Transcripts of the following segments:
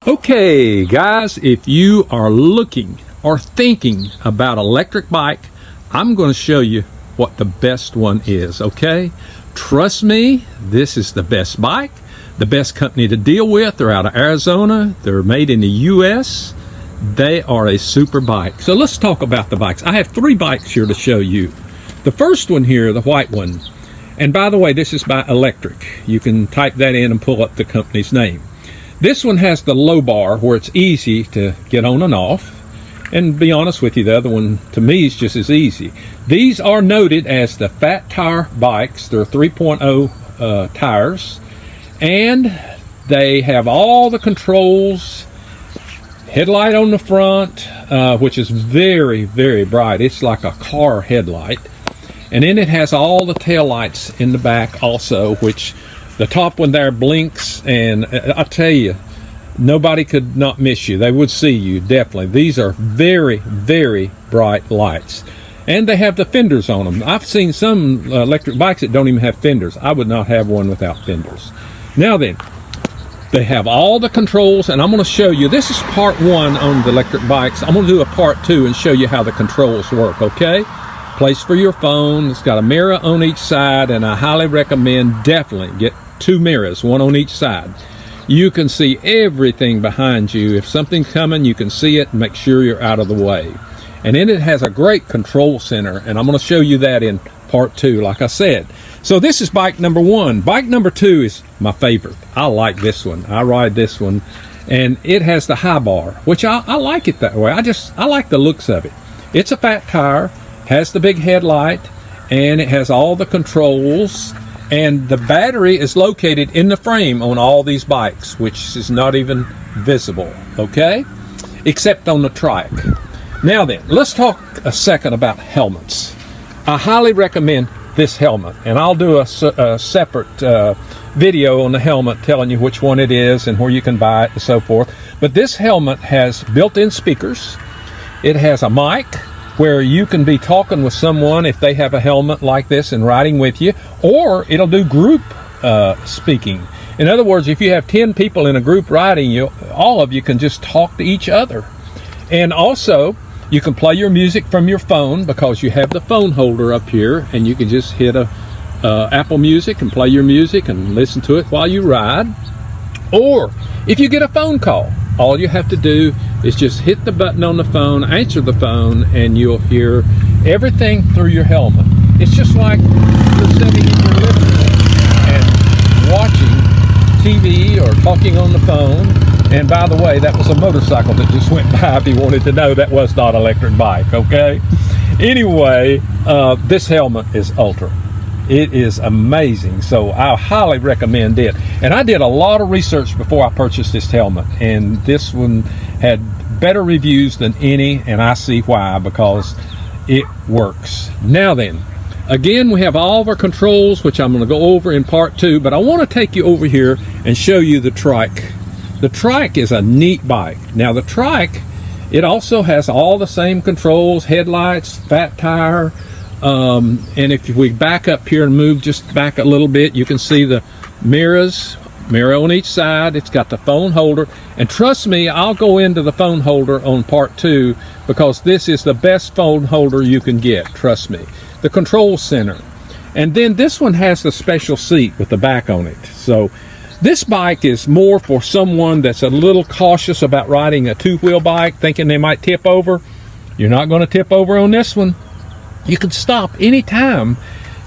Okay, guys, if you are looking or thinking about electric bike, I'm going to show you what the best one is, okay? Trust me, this is the best bike, the best company to deal with. They're out of Arizona. They're made in the U.S. They are a super bike. So let's talk about the bikes. I have 3 bikes here to show you. The first one here, the white one, and by the way, this is by Electric. You can type that in and pull up the company's name. This one has the low bar where it's easy to get on and off. And be honest with you, the other one to me is just as easy. These are noted as the fat tire bikes. They're 3.0 tires. And they have all the controls. Headlight on the front, which is very, very bright. It's like a car headlight. And then it has all the tail lights in the back also, which the top one there blinks, and I tell you, nobody could not miss you. They would see you, definitely. These are very, very bright lights. And they have the fenders on them. I've seen some electric bikes that don't even have fenders. I would not have one without fenders. Now then, they have all the controls, and I'm going to show you. This is part 1 on the electric bikes. I'm going to do a part 2 and show you how the controls work, okay? Place for your phone. It's got a mirror on each side, and I highly recommend definitely get 2 mirrors, one on each side. You can see everything behind you. If something's coming, you can see it and make sure you're out of the way. And then it has a great control center, and I'm going to show you that in part 2, like I said. So this is bike number 1. Bike number 2 is my favorite. I like this one. I ride this one, and it has the high bar, which I like it that way. I like the looks of it. It's a fat tire, has the big headlight, and it has all the controls. And the battery is located in the frame on all these bikes, which is not even visible, okay? Except on the trike. Now then, let's talk a second about helmets. I highly recommend this helmet, and I'll do a separate video on the helmet telling you which one it is and where you can buy it and so forth. But this helmet has built-in speakers. It has a mic where you can be talking with someone if they have a helmet like this and riding with you, or it'll do group speaking. In other words, if you have 10 people in a group riding you, all of you can just talk to each other. And also, you can play your music from your phone because you have the phone holder up here, and you can just hit Apple Music and play your music and listen to it while you ride. Or if you get a phone call, all you have to do is just hit the button on the phone, answer the phone, and you'll hear everything through your helmet. It's just like you're sitting in your living room and watching TV or talking on the phone. And by the way, that was a motorcycle that just went by. If you wanted to know, that was not an electric bike, okay? Anyway, this helmet is ultra. It is amazing, so I highly recommend it. And I did a lot of research before I purchased this helmet, and this one had better reviews than any, and I see why, because it works. Now then, again, we have all of our controls, which I'm going to go over in part 2, but I want to take you over here and show you the trike. The trike is a neat bike. Now the trike, it also has all the same controls, headlights, fat tire, and if we back up here and move just back a little bit, you can see the mirror on each side. It's got the phone holder, and trust me, I'll go into the phone holder on part 2 because this is the best phone holder you can get, trust me. The control center, and then this one has the special seat with the back on it. So this bike is more for someone that's a little cautious about riding a 2-wheel bike, thinking they might tip over. You're not going to tip over on this one. You can stop anytime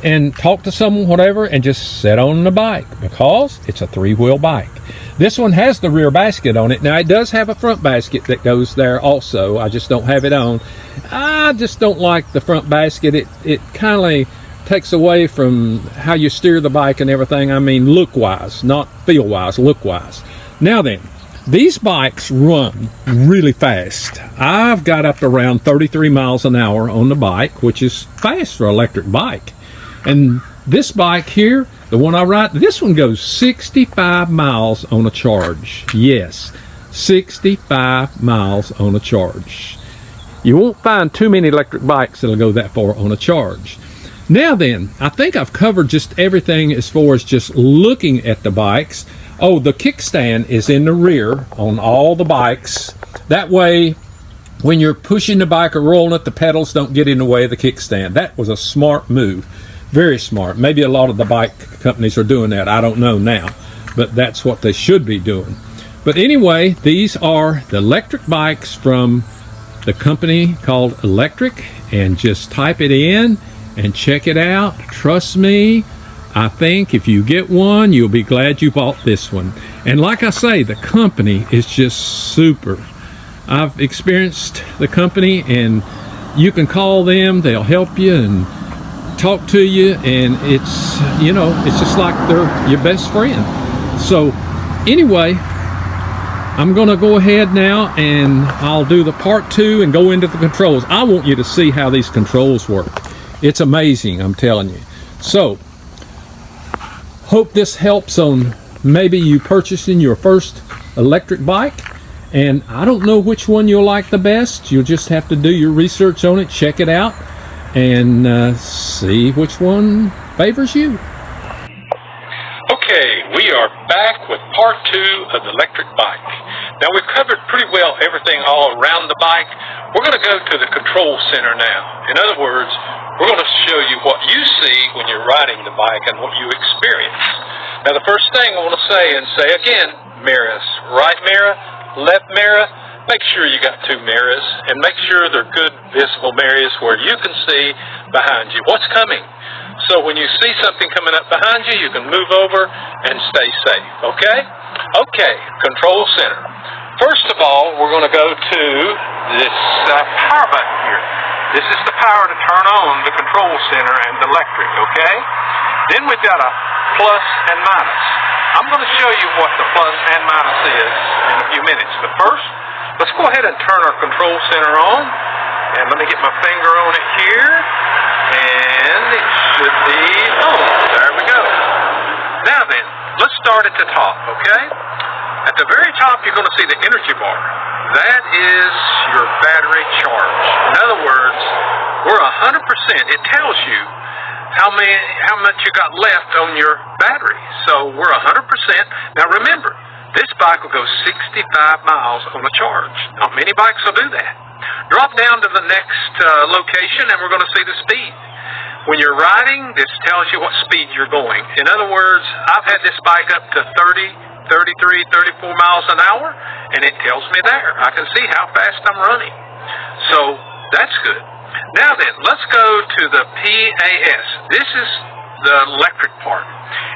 and talk to someone, whatever, and just sit on the bike because it's a 3-wheel bike. This one has the rear basket on it. Now, it does have a front basket that goes there also. I just don't have it on. I just don't like the front basket. It kind of takes away from how you steer the bike and everything. I mean, look-wise, not feel-wise, look-wise. Now then, these bikes run really fast. I've got up to around 33 miles an hour on the bike, which is fast for an electric bike. And this bike here, the one I ride, this one goes 65 miles on a charge. Yes, 65 miles on a charge. You won't find too many electric bikes that'll go that far on a charge. Now then, I think I've covered just everything as far as just looking at the bikes. Oh, the kickstand is in the rear on all the bikes. That way, when you're pushing the bike or rolling it, the pedals don't get in the way of the kickstand. That was a smart move. Very smart. Maybe a lot of the bike companies are doing that. I don't know now, but that's what they should be doing. But anyway, these are the electric bikes from the company called Electric, and just type it in and check it out. Trust me, I think if you get one, you'll be glad you bought this one. And like I say, the company is just super. I've experienced the company, and you can call them, they'll help you and talk to you, and it's, you know, it's just like they're your best friend. So anyway, I'm going to go ahead now and I'll do the part 2 and go into the controls. I want you to see how these controls work. It's amazing, I'm telling you. So, hope this helps on maybe you purchasing your first electric bike. And I don't know which one you'll like the best. You'll just have to do your research on it, check it out, and see which one favors you. Okay, we are back with part 2 of the electric bike. Now, we've covered pretty well everything all around the bike. We're going to go to the control center now. In other words, we're going to show you what you see when you're riding the bike and what you experience. Now, the first thing I want to say, and say again, mirrors. Right mirror, left mirror. Make sure you got 2 mirrors, and make sure they're good visible mirrors where you can see behind you what's coming. So when you see something coming up behind you, you can move over and stay safe, okay? Okay, control center. First of all, we're going to go to this power button here. This is the power to turn on the control center and the electric, okay? Then we've got a plus and minus. I'm going to show you what the plus and minus is in a few minutes. But first, let's go ahead and turn our control center on. And let me get my finger on it here. And it should be on. There we go. Now then, let's start at the top, okay? At the very top, you're going to see the energy bar. That is your battery charge. In other words, we're 100%. It tells you how much you got left on your battery. So we're 100%. Now remember, this bike will go 65 miles on a charge. Not many bikes will do that. Drop down to the next location, and we're going to see the speed. When you're riding, this tells you what speed you're going. In other words, I've had this bike up to 30, 33, 34 miles an hour, and it tells me there. I can see how fast I'm running. So that's good. Now then, let's go to the PAS. This is the electric part.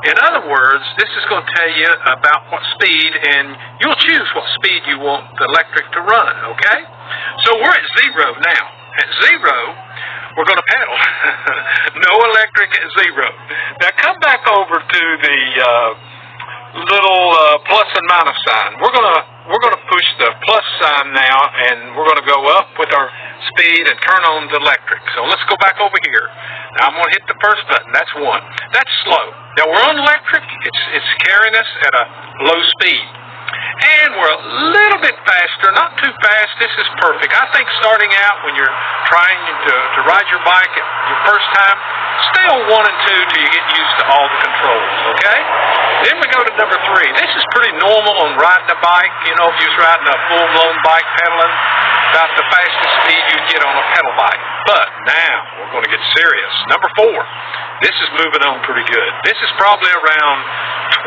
In other words, this is going to tell you about what speed, and you'll choose what speed you want the electric to run, okay? So we're at 0 now. At 0, we're going to pedal. No electric at 0. Now come back over to the little plus and minus sign. We're going to push the plus sign now, and we're going to go up with our speed and turn on the electric. So let's go back over here. Now I'm going to hit the first button. That's 1. That's slow. Now we're on electric. It's carrying us at a low speed. And we're a little bit faster, not too fast. This is perfect. I think starting out when you're trying to ride your bike your first time, stay on 1 and 2 till you get used to all the controls, okay? Then we go to number 3. This is pretty normal on riding a bike. You know, if you're riding a full-blown bike pedaling, about the fastest speed you get on a pedal bike. But now we're going to get serious. Number 4. This is moving on pretty good. This is probably around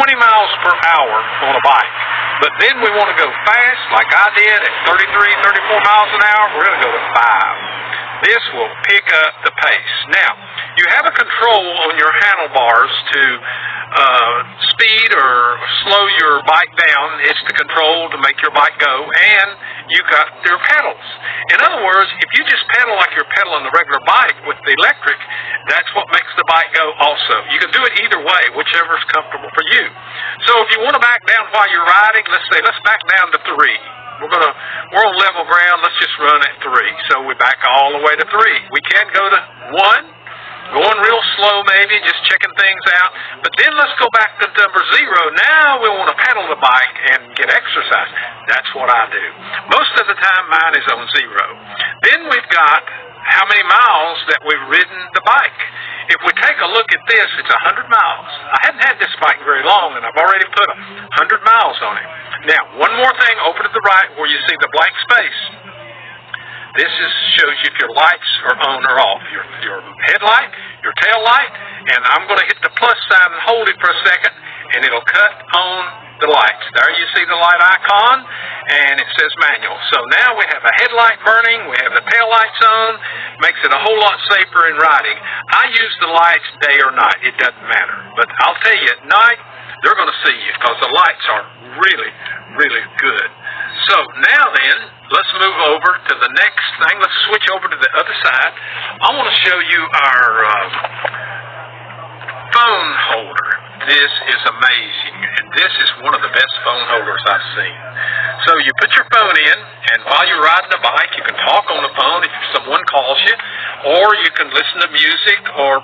20 miles per hour on a bike. But then we want to go fast, like I did at 33, 34 miles an hour. We're going to go to 5. This will pick up the pace. Now, you have a control on your handlebars to speed or slow your bike down. It's the control to make your bike go, and you got your pedals. In other words, if you just pedal like you're pedaling the regular bike with the electric, that's what makes the bike go also. You can do it either way, whichever is comfortable for you. So if you want to back down while you're riding, let's back down to 3. We're on level ground. Let's just run at 3. So we back all the way to 3. We can go to 1, going real slow maybe, just checking things out. But then let's go back to number 0. Now we want to pedal the bike and get exercise. That's what I do. Most of the time mine is on 0. Then we've got how many miles that we've ridden the bike. if we take a look at this, it's 100 miles. I hadn't had this bike very long, and I've already put 100 miles on it. Now, one more thing over to the right where you see the blank space. This shows you if your lights are on or off. Your headlight, your tail light, and I'm going to hit the plus sign and hold it for a second, and it'll cut on the lights. There you see the light icon, and it says manual. So now we have a headlight burning, we have the tail lights on, makes it a whole lot safer in riding. I use the lights day or night, it doesn't matter. But I'll tell you, at night, they're going to see you because the lights are really, really good. So now then, let's move over to the next thing. Let's switch over to the other side. I want to show you our phone holder. This is amazing, and this is one of the best phone holders I've seen. So you put your phone in, and while you're riding a bike, you can talk on the phone if someone calls you, or you can listen to music or